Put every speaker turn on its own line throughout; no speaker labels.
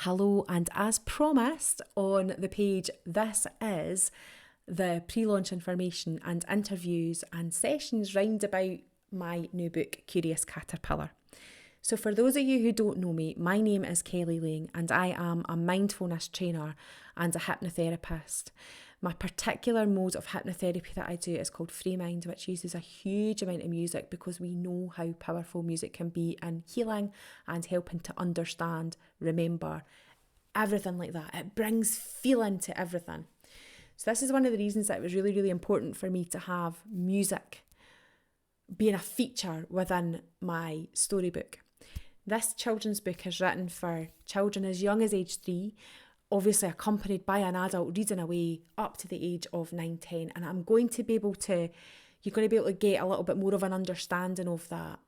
Hello, and as promised on the page, this is the pre-launch information and interviews and sessions round about my new book, Curious Caterpillar. So for those of you who don't know me, my name is Kelly Lang and I am a mindfulness trainer and a hypnotherapist. My particular mode of hypnotherapy that I do is called Free Mind, which uses a huge amount of music because we know how powerful music can be in healing and helping to understand, remember, everything like that. It brings feeling to everything. So this is one of the reasons that it was really, really important for me to have music being a feature within my storybook. This children's book is written for children as young as age 3, obviously accompanied by an adult reading away up to the age of 9-10. And I'm going to be able to, you're going to be able to get a little bit more of an understanding of that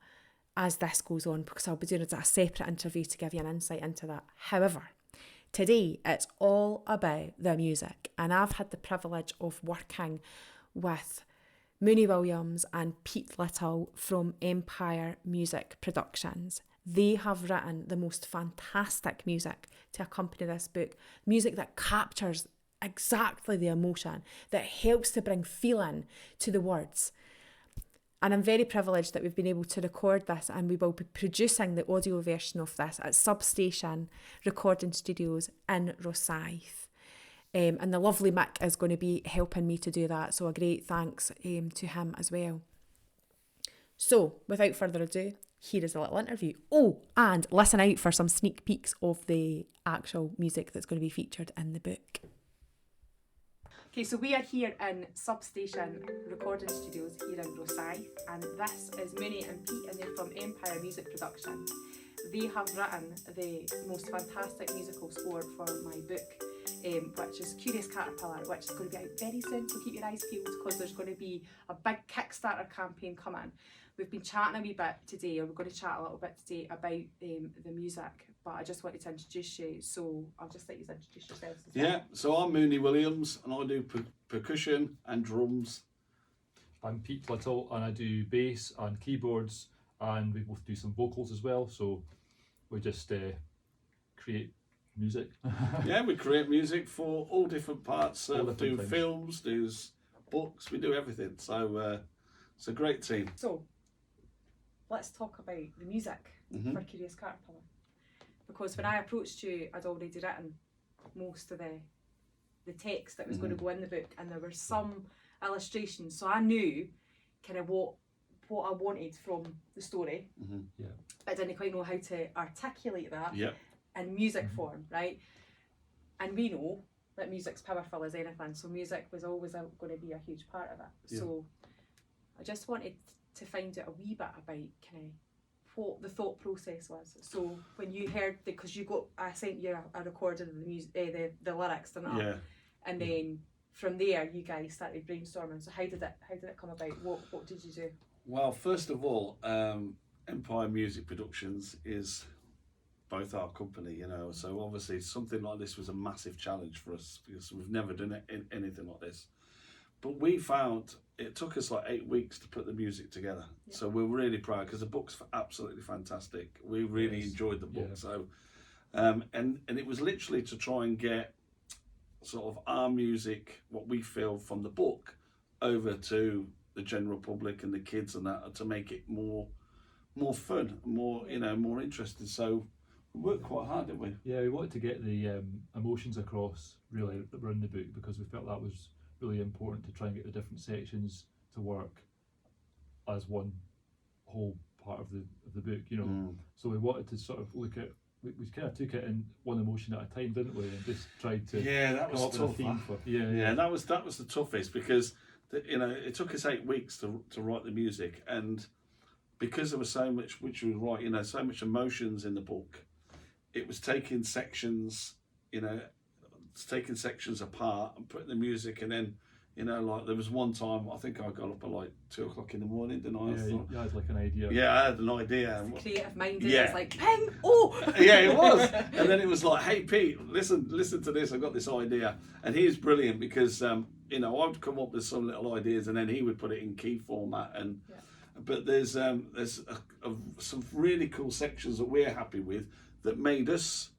as this goes on, because I'll be doing a separate interview to give you an insight into that. However, today it's all about the music, and I've had the privilege of working with Mooney Williams and Pete Little from Empire Music Productions. They have written the most fantastic music to accompany this book, music that captures exactly the emotion, that helps to bring feeling to the words. And I'm very privileged that we've been able to record this, and we will be producing the audio version of this at Substation Recording Studios in Rosyth. And the lovely Mick is going to be helping me to do that, so a great thanks to him as well. So, without further ado, here is a little interview. Oh, and listen out for some sneak peeks of the actual music that's going to be featured in the book. Okay, so we are here in Substation Recording Studios here in Rosyth, and this is Mooney and Pete, and they're from Empire Music Productions. They have written the most fantastic musical score for my book, which is Curious Caterpillar, which is going to be out very soon, so keep your eyes peeled because there's going to be a big Kickstarter campaign coming. We've been chatting a wee bit today, or we're going to chat a little bit today about the music, but I just wanted to introduce you, so I'll just let you introduce yourselves as well.
Yeah, so I'm Mooney Williams and I do percussion and drums.
I'm Pete Little and I do bass and keyboards, and we both do some vocals as well, so we just create music.
Yeah, we create music for all different parts,
All different
do
things.
films, do books, we do everything, so it's a great team.
So, let's talk about the music for Curious Caterpillar. Because when I approached you, I'd already written most of the text that was going to go in the book, and there were some illustrations, so I knew kind of what I wanted from the story.
Yeah.
But I didn't quite know how to articulate that
Yep.
in music form, right? And we know that music's powerful as anything, so music was always going to be a huge part of it.
Yeah.
So I just wanted to find out a wee bit about kind of what the thought process was. So when you heard, because I sent you a recording of the music, the lyrics, didn't I?
Yeah.
And then from there, you guys started brainstorming. So how did it come about? What did you do?
Well, first of all, Empire Music Productions is both our company, you know, so obviously something like this was a massive challenge for us because we've never done anything like this. But we found it took us like 8 weeks to put the music together. Yeah. So we're really proud because the book's absolutely fantastic. We really enjoyed the book. Yeah. So, and it was literally to try and get sort of our music, what we feel from the book, over to the general public and the kids and that, to make it more fun, more interesting. So we worked quite hard, didn't we?
Yeah, we wanted to get the emotions across really that were in the book, because we felt that was really important to try and get the different sections to work as one whole part of the book, you know. So we wanted to sort of look at, we kind of took it in one emotion at a time, didn't we, and just tried to
that was
come up with a theme for
that was the toughest, because it took us 8 weeks to write the music, and because there was so much which was right, so much emotions in the book, it was taking sections apart and putting the music, and then like there was one time I think I got up at like 2 o'clock in the morning, didn't I?
Yeah, you had like an idea.
Yeah, I had an idea.
It's the creative mind, it's like ping,
yeah, it was. And then it was like, hey Pete, listen to this, I got this idea. And he was brilliant because I'd come up with some little ideas and then he would put it in key format, and but there's some really cool sections that we're happy with that made us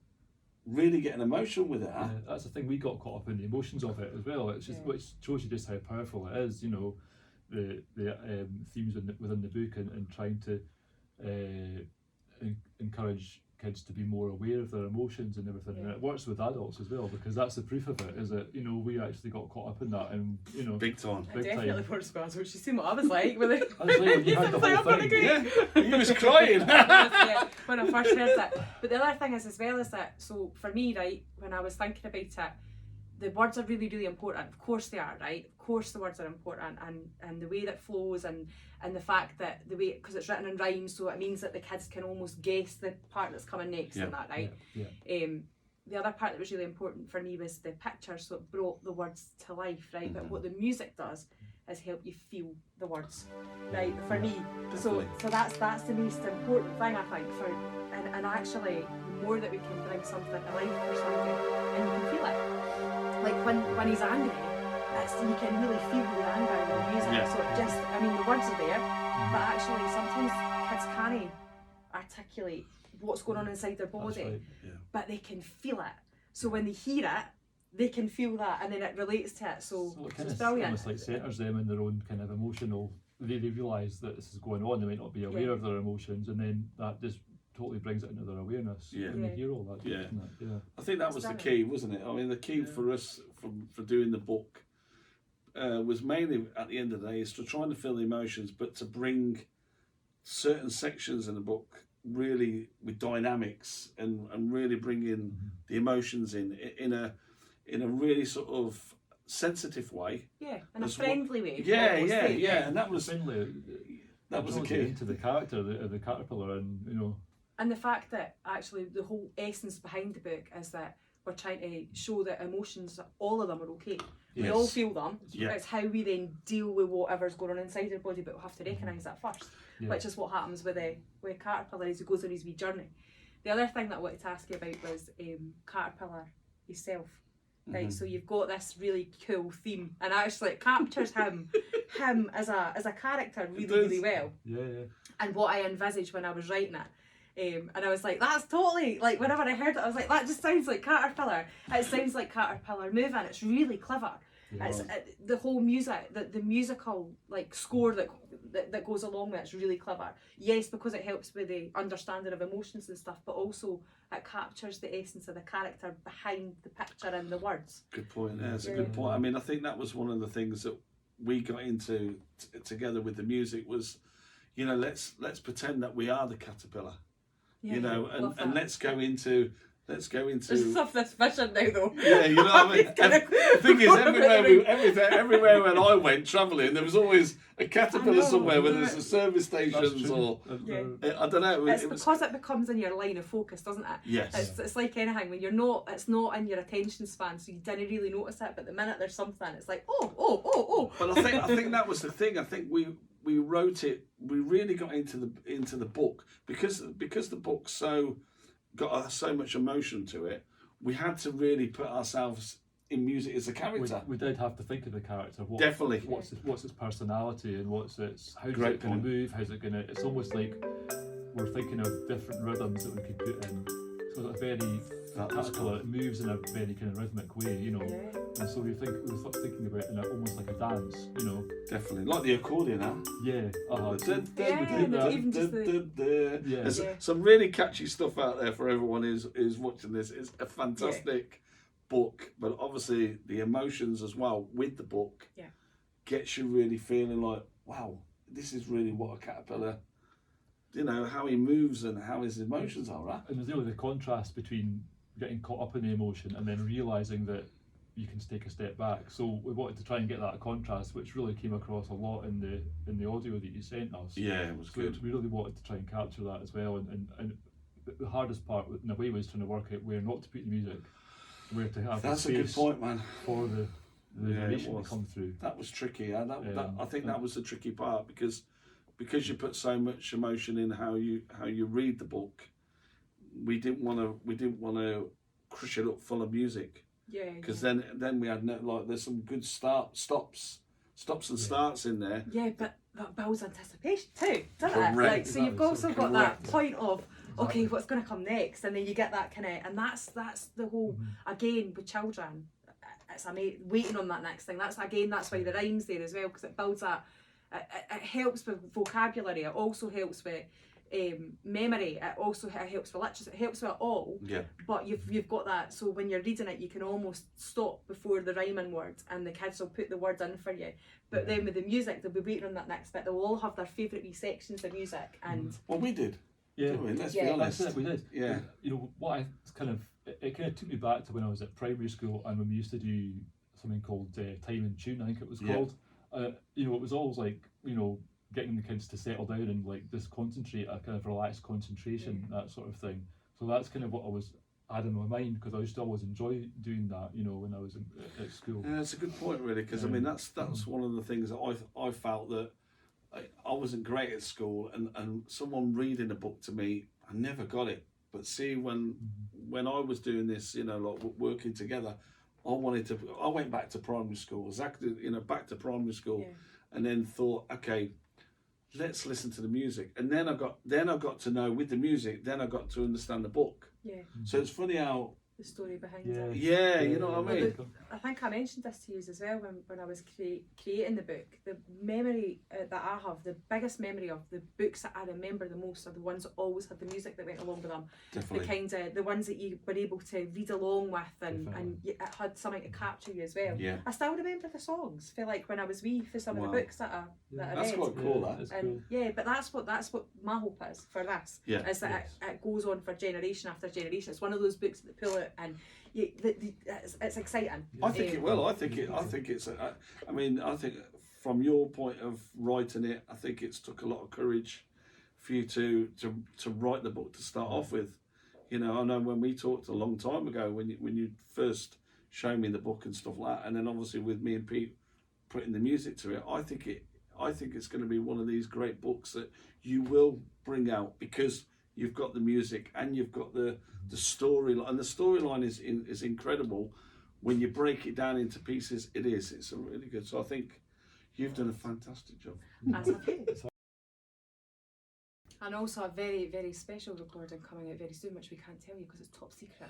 really getting emotional with it. Huh?
That's the thing, we got caught up in the emotions of it as well. It's just which shows you just how powerful it is, you know, the themes within the book, and trying to encourage kids to be more aware of their emotions and everything. And it works with adults as well, because that's the proof of it, is that, you know, we actually got caught up in that, and, you know,
big time.
I definitely works with adults. She's seen what I was like with it.
I was like, when you had the whole thing.
Yeah, you was crying.
When I first heard that. But the other thing is as well is that, so for me, right, when I was thinking about it, the words are really, really important. Of course they are, right? Of course the words are important, and the way that flows, and the fact that the way, because it's written in rhyme, so it means that the kids can almost guess the part that's coming next and that, right? The other part that was really important for me was the picture, so it brought the words to life, right? But what the music does is help you feel the words, right? For me, so that's the most important thing, I think, for and actually the more that we can bring something to life for somebody and you can feel it. Like when he's angry, you can really feel the anger in the music. So it just, I mean, the words are there, but actually sometimes kids can't articulate what's going on inside their body, but they can feel it. So when they hear it, they can feel that, and then it relates to it. So it's brilliant.
Almost like centres them in their own kind of emotional. They realise that this is going on. They might not be aware of their emotions, and then that just totally brings it into their awareness. And they hear all that.
I think that was the key, wasn't it? I mean, the key for us for doing the book was mainly, at the end of the day, is to try to feel the emotions, but to bring certain sections in the book really with dynamics, and really bringing the emotions in a really sort of sensitive way.
Yeah, in a friendly way.
And that was
friendly.
That was the key
into the character of the caterpillar, and you know.
And the fact that actually the whole essence behind the book is that we're trying to show that emotions, all of them are okay. We all feel them. It's how we then deal with whatever's going on inside our body, but we have to recognise that first, which is what happens with Caterpillar as he goes on his wee journey. The other thing that I wanted to ask you about was Caterpillar himself. Right, so you've got this really cool theme, and actually it captures him as a character really well. And what I envisaged when I was writing it. And I was like, that's totally, like, whenever I heard it, I was like, that just sounds like Caterpillar. It sounds like Caterpillar moving. It's really clever. It's the whole music, the musical like score that goes along with it's really clever. Yes, because it helps with the understanding of emotions and stuff, but also it captures the essence of the character behind the picture and the words.
Good point. Yeah, it's a good point. I mean, I think that was one of the things that we got into together with the music was, you know, let's pretend that we are the caterpillar. You know, and let's go into There's
stuff that's vision now though.
Yeah, you know what I mean? The thing is, everywhere when I went travelling, there was always a caterpillar somewhere, whether it's a service stations or I don't know.
It's because it becomes in your line of focus, doesn't it?
Yes.
It's like anything when it's not in your attention span, so you didn't really notice it. But the minute there's something, it's like oh.
But I think that was the thing. I think we wrote it. We really got into the book because the book's got so much emotion to it. We had to really put ourselves in music as a character.
We did have to think of the character.
Definitely.
What's its personality and how's it going to move? How's it going to? It's almost like we're thinking of different rhythms that we could put in. So a very caterpillar, it moves in a very kind of rhythmic way, you know. And so we start thinking about it in almost like a dance, you know.
Definitely, like the accordion, huh?
Yeah.
There's some really catchy stuff out there for everyone who's watching this. It's a fantastic book, but obviously the emotions as well with the book gets you really feeling like, wow, this is really what a caterpillar. You know, how he moves and how his emotions are, right?
And there's really the contrast between getting caught up in the emotion and then realising that you can take a step back. So we wanted to try and get that contrast, which really came across a lot in the audio that you sent us.
Yeah, it was good.
We really wanted to try and capture that as well. And the hardest part, in a way, was trying to work out where not to put the music, where to have
That's
the space
a good point, man.
For the narration to come through.
That was tricky. I think that was the tricky part because you put so much emotion in how you read the book. We didn't want to crush it up full of music.
Yeah.
Because then we had there's some good stops and starts in there.
Yeah, but that builds anticipation too, doesn't
Correct.
it? Like so, you've also got that point of okay, what's going to come next? And then you get that kind of, and that's the whole,
Mhm.
again, with children, it's waiting on that next thing. That's why the rhyme's there as well, because it builds that, it helps with vocabulary, it also helps with memory, it also helps with literacy, it helps with it all.
Yeah.
But you've got that, so when you're reading it, you can almost stop before the rhyming word, and the kids will put the words in for you. But then with the music, they'll be waiting on that next bit. They'll all have their favourite wee sections of music, and
Well, we did.
Yeah,
I mean, let's be
Yeah.
honest.
that's it. We did.
Yeah.
You know what I kind of it kind of took me back to when I was at primary school and when we used to do something called Time and Tune. I think it was
Yeah.
called. You know, it was always like getting the kids to settle down and like just concentrate, a kind of relaxed concentration, that sort of thing. So that's kind of what I had in my mind, because I used to always enjoy doing that. You know, when I was at school.
Yeah, that's a good point, really, because I mean that's one of the things that I felt that I wasn't great at school, and someone reading a book to me, I never got it. But see, when I was doing this, like working together, I went back to primary school, exactly, back to primary school,
Yeah.
and then thought, okay, let's listen to the music, and then I got to know with the music, then I got to understand the book.
yeah,
So it's funny how,
the story behind
Yeah.
it.
yeah, you know what I mean.
I think I mentioned this to you as well when I was creating the book. The memory that I have, the biggest memory of the books that I remember the most are the ones that always had the music that went along with them.
Definitely.
The kind of the ones that you were able to read along with, and
Definitely.
it had something to capture you as well.
Yeah.
I still remember the songs. Feel like when I was wee for some of
Wow.
the books that I
That's
read.
quite cool, that.
It's
And
cool.
yeah, but that's what my hope is for this.
Yeah.
Is that it goes on for generation after generation. It's one of those books that pull it, and it's exciting.
I think it will. I think it's. I mean, I think from your point of writing it, I think it's took a lot of courage for you to write the book to start off with. I know when we talked a long time ago, when you first showed me the book and stuff like that, and then obviously with me and Pete putting the music to it, I think it's going to be one of these great books that you will bring out, because you've got the music and you've got the storyline, and the storyline is incredible. When you break it down into pieces, it's a really good. So I think you've done a fantastic job.
As have you. And also a very, very special recording coming out very soon, which we can't tell you because it's top secret.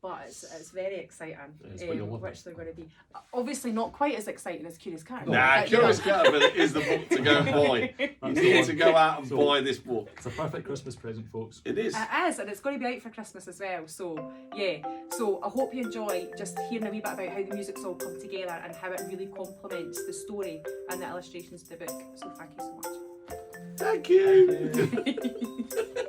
But it's very exciting,
It's what you'll love
which
it.
they're going to be. Obviously not quite as exciting as Curious Cat.
Nah,
but,
Curious Caterpillar is the book to go and buy. You
That's the
need
one.
to go out and
So-
buy this book.
It's a perfect Christmas present, folks.
It is.
It is, and it's going to be out for Christmas as well. So yeah, so I hope you enjoy just hearing a wee bit about how the music's all come together and how it really complements the story and the illustrations of the book. So thank you so much.
Thank you.